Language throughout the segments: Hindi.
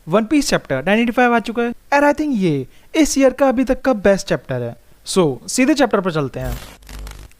वन पीस चैप्टर 95 आ चुका है एंड आई थिंक ये इस ईयर का अभी तक का बेस्ट चैप्टर है। सो सीधे चैप्टर पर चलते हैं।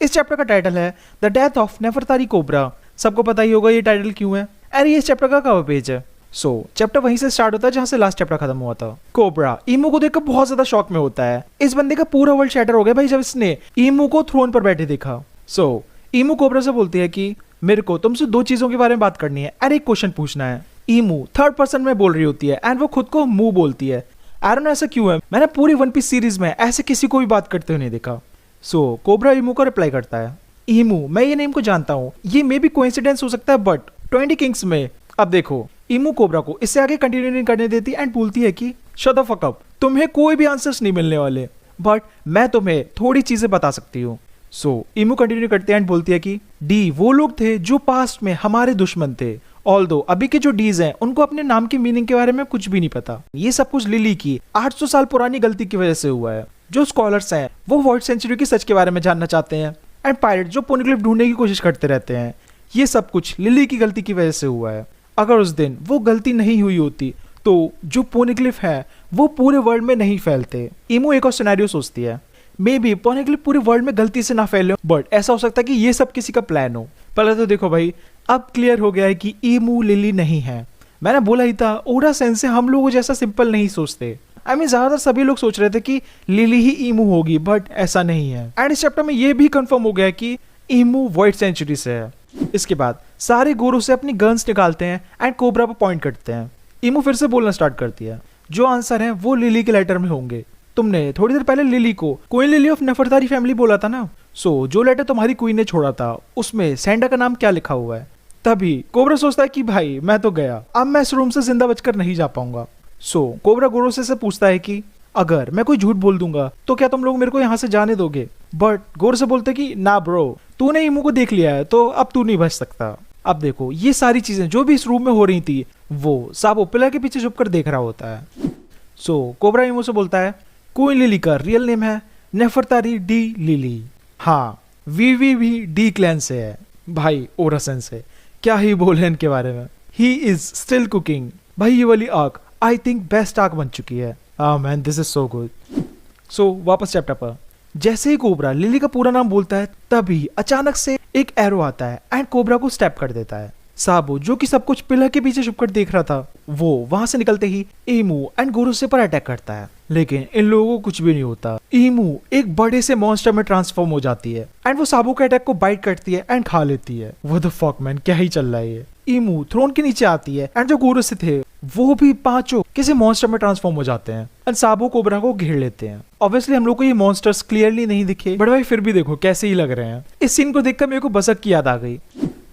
इस चैप्टर का टाइटल है द डेथ ऑफ नेफरतारी कोबरा। सबको पता ही होगा ये टाइटल क्यों है एंड ये इस चैप्टर का कवर पेज है। सो चैप्टर वहीं से स्टार्ट होता है जहां से लास्ट चैप्टर खत्म हुआ था। कोबरा ईमू को देखकर बहुत ज्यादा शॉक में होता है। इस बंदे का पूरा वर्ल्ड शैटर हो गया भाई जब इसने ईमू को थ्रोन पर बैठे देखा। सो ईमू कोबरा से बोलती है कि मेरे को तुमसे दो चीजों के बारे में बात करनी है और एक क्वेश्चन पूछना है। ईमू थर्ड पर्सन में बोल रही होती है एंड वो खुद को मू बोलती है। आई डोंट नो ऐसा क्यों है, मैंने पूरी वन पीस सीरीज में ऐसे किसी को भी बात करते हुए नहीं देखा। सो कोबरा ईमू को रिप्लाई करता है, ईमू मैं ये नेम को जानता हूँ, ये मे भी कोइंसिडेंस हो सकता है बट 20 किंग्स में। अब देखो ईमू कोबरा को इससे आगे कंटिन्यू नहीं करने देती एंड बोलती है कि शट द फक अप, तुम्हें कोई भी आंसर्स नहीं मिलने वाले बट मैं तुम्हें थोड़ी चीजें बता सकती हूँ। सो ईमू कंटिन्यू करती है एंड बोलती है कि डी वो लोग थे जो पास्ट में हमारे दुश्मन थे। ऑल्दो अभी के जो डीज हैं उनको अपने नाम की मीनिंग के बारे में कुछ भी नहीं पता। ये सब कुछ लिली की 800 साल पुरानी गलती की वजह से हुआ है। जो स्कॉलर्स हैं वो वर्ल्ड सेंचुरी की सच के बारे में जानना चाहते हैं एंड पायरेट जो पोनिग्लिफ ढूंढने की कोशिश करते रहते हैं। ये सब कुछ लिली की गलती की वजह से हुआ है। अगर उस दिन वो गलती नहीं हुई होती तो जो पोनिग्लिफ है वो पूरे वर्ल्ड में नहीं फैलते। ईमू एक और सिनेरियो सोचती है, मे बी पोनिग्लिफ पूरे वर्ल्ड में गलती से ना फैले बट ऐसा हो सकता है कि ये सब किसी का प्लान हो। पहले तो देखो भाई अब क्लियर हो गया है कि ईमू लिली नहीं है। मैंने बोला ही था ओरा सेंसे हम लोगों जैसा सिंपल नहीं सोचते। आई मीन ज्यादातर सभी लोग सोच रहे थे कि लिली ही ईमू होगी बट ऐसा नहीं है। एंड इस चैप्टर में ये भी कंफर्म हो गया कि ईमू वर्ल्ड सेंचुरी से है। इसके बाद सारे गोरों से अपनी गन्स निकालते हैं एंड कोबरा पर पॉइंट करते हैं। ईमू फिर से बोलना स्टार्ट करती है, जो आंसर है वो लिली के लेटर में होंगे। तुमने थोड़ी देर पहले लिली को क्वीन लिली ऑफ नेफरतारी फैमिली बोला था ना। सो जो लेटर तुम्हारी क्वीन ने छोड़ा था उसमें सैंडा का नाम क्या लिखा हुआ है। तभी कोबरा सोचता है कि भाई मैं तो गया, अब मैं इस रूम से जिंदा बचकर नहीं जा पाऊंगा। सो कोबरा गोरोसे से पूछता है कि अगर मैं कोई झूठ बोल दूंगा तो क्या तुम लोग मेरे को यहाँ से जाने दोगे। बट गोरोसे बोलते कि ना ब्रो, तूने ईमू को देख लिया है तो अब तू नहीं बच सकता। अब देखो ये सारी चीजें जो भी इस रूम में हो रही थी वो साबो पिलर के पीछे छुपकर देख रहा होता है। सो कोबरा ईमू से बोलता है क्वीन लिली का रियल नेम है नेफरतारी डी लिली। हाँ वीवी भी डी क्लैन से है। भाई ओरासन से क्या ही बोले इनके बारे में। He is still cooking. भाई ये वाली आग आई थिंक बेस्ट आग बन चुकी है। Man this is so good. So वापस चैप्टर पर। जैसे ही कोबरा लिली का पूरा नाम बोलता है तभी अचानक से एक एरो आता है एंड कोबरा को स्टेप कर देता है। साबो जो कि सब कुछ पिलर के पीछे छुपकर देख रहा था वो वहां से निकलते ही ईमू एंड गोरोसे पर अटैक करता है, लेकिन इन लोगों को कुछ भी नहीं होता। ईमू एक बड़े से मॉन्स्टर में ट्रांसफॉर्म हो जाती है एंड वो साबो के अटैक को बाइट करती है एंड खा लेती है। व्हाट द फक मैन, क्या ही चल रहा है ये। ईमू थ्रोन के नीचे आती है एंड जो गोरोसे थे वो भी पांचों किसी मॉन्स्टर में ट्रांसफॉर्म हो जाते हैं एंड साबो कोबरा को घेर लेते हैं। ऑब्वियसली हम लोग को ये मॉन्स्टर्स क्लियरली नहीं दिखे बट भाई फिर भी देखो कैसे ही लग रहे हैं। इस सीन को देखकर मेरे को बसक की याद आ गई।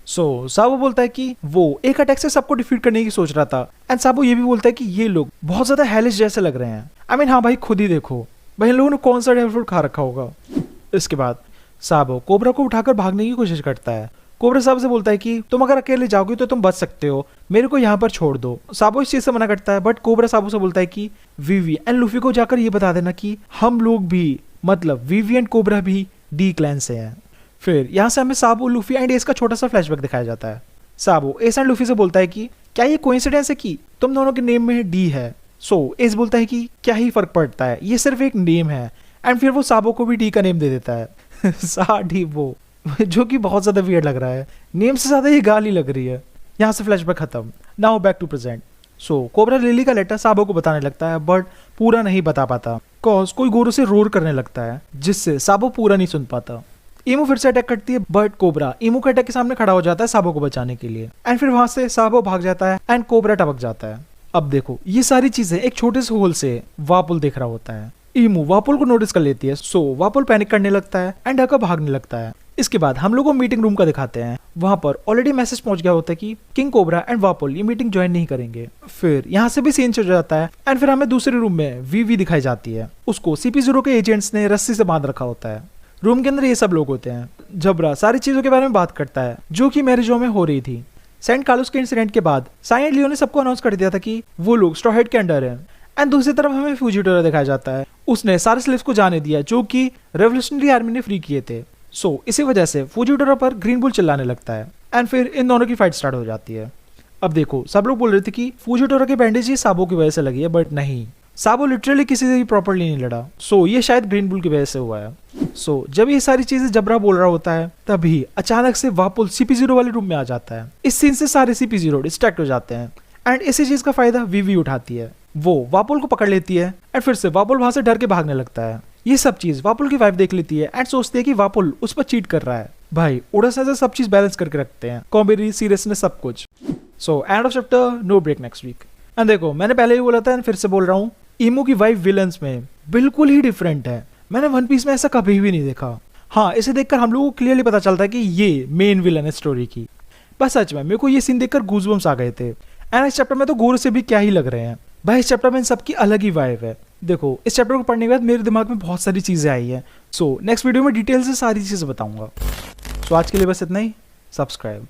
सो साबो बोलता है कि वो एक अटैक से सबको डिफीट करने की सोच रहा था एंड साबो ये भी बोलता है कि ये लोग बहुत ज्यादा हेलिश जैसे लग रहे हैं। आई मीन हाँ भाई खुद ही देखो भाई इन लोगों ने कौन सा ड्राई फ्रूट खा रखा होगा। इसके बाद साबो कोबरा को उठाकर भागने की कोशिश करता है। कोबरा साबो से बोलता है कि तुम अगर अकेले जाओगे तो तुम बच सकते हो, मेरे को यहाँ पर छोड़ दो। साबो इस चीज से मना करता है बट कोबरा साबो से बोलता है कि वीवी एंड लूफी को जाकर ये बता देना कि हम लोग भी मतलब वीवी एंड कोबरा भी डी क्लैन से हैं। फिर यहाँ से हमें साबो लूफी एंड एस का छोटा सा फ्लैशबैक दिखाया जाता है। साबो एस एंड लूफी से बोलता है कि क्या ये कोइंसिडेंस है कि तुम दोनों के नेम में डी है। सो एस बोलता है कि क्या ही फर्क पड़ता है, ये सिर्फ एक नेम है। एंड फिर वो साबो को भी डी का नेम दे देता है सा डी वो, जो कि बहुत ज्यादा वियर्ड लग रहा है। नेम से ज्यादा ये गाली लग रही है। यहाँ से फ्लैशबैक खत्म। Now back to present. So Cobra Lily का लेटर साबो को बताने लगता है बट पूरा नहीं बता पाता कॉज कोई गोरो से रोर करने लगता है जिससे साबो पूरा नहीं सुन पाता। ईमू फिर से अटैक करती है बट कोबरा ईमू के अटैक के सामने खड़ा हो जाता है साबो को बचाने के लिए एंड फिर वहां से साबो भाग जाता है एंड कोबरा टपक जाता है। अब देखो ये सारी चीजें एक छोटे से होल से वापुल देख रहा होता है। ईमू वापुल को नोटिस कर लेती है। सो वापुल पैनिक करने लगता है एंड आकर भागने लगता है। इसके बाद हम लोग को मीटिंग रूम का दिखाते हैं। वहां पर ऑलरेडी मैसेज पहुंच गया होता है कि किंग कोबरा एंड वापुल ये मीटिंग ज्वाइन नहीं करेंगे। फिर यहाँ से भी सीन चल जाता है एंड फिर हमें दूसरे रूम में वीवी दिखाई जाती है। उसको CP0 के एजेंट्स ने रस्सी से बांध रखा होता है। रूम के अंदर ये सब लोग होते हैं। जबरा सारी चीजों के बारे में बात करता है जो कि मैरिजो में हो रही थी। सेंट कार्लोस के इंसिडेंट के बाद साइन लियो ने सबको अनाउंस कर दिया था कि वो लोग स्ट्रॉ हेड के अंडर हैं। एंड दूसरी तरफ हमें फ्यूजिटोरा दिखाया जाता है। उसने सारे स्लेव्स को जाने दिया जो कि रेवोल्यूशनरी आर्मी ने फ्री किए थे। सो इसी वजह से फ्यूजिटोरा पर ग्रीन बुल चिल्लाने लगता है एंड फिर इन दोनों की फाइट स्टार्ट हो जाती है। अब देखो, सब लोग बोल रहे थे कि फुजिटोरा के बैंडेज ये साबो की वजह से लगी है, बट नहीं, साबो लिटरली किसी से भी प्रॉपरली नहीं लड़ा। सो ये शायद ग्रीन बुल की वजह से हुआ है। सो जब ये सारी चीजें जबरा बोल रहा होता है, तभी अचानक से वापुल CP0 वाले रूम में आ जाता है। इस सीन से सारे CP0 डिस्ट्रैक्ट हो जाते हैं एंड इसी चीज का फायदा वीवी उठाती है। वो वापुल को पकड़ लेती है एंड फिर से वापुल वहां से डर के भागने लगता है। ये सब चीज वापुल की वाइफ देख लेती है एंड सोचती है कि वापुल उस पर चीट कर रहा है। भाई उड़ासा से सब चीज बैलेंस करके रखते हैं, कॉमेडी, सीरियसनेस, सब कुछ। So end of chapter, no break next week. And देखो, मैंने पहले ही बोला था एंड फिर से बोल रहा हूँ, इमो की वाइफ विलन्स में बिल्कुल ही डिफरेंट है। मैंने वन पीस में ऐसा कभी भी नहीं देखा। हाँ, इसे देखकर हम लोगों को क्लियरली पता चलता है कि ये मेन विलन है स्टोरी की। बस सच में मेरे को ये सीन देखकर गूज़बम्स आ गए थे। एंड इस चैप्टर में तो गोर से भी क्या ही लग रहे हैं। भाई इस चैप्टर में इन सबकी अलग ही वाइब है। देखो, इस चैप्टर को पढ़ने के बाद मेरे दिमाग में बहुत सारी चीज़ें आई हैं। सो नेक्स्ट वीडियो में डिटेल से सारी चीज़ें बताऊंगा। सो आज के लिए बस इतना ही। सब्सक्राइब।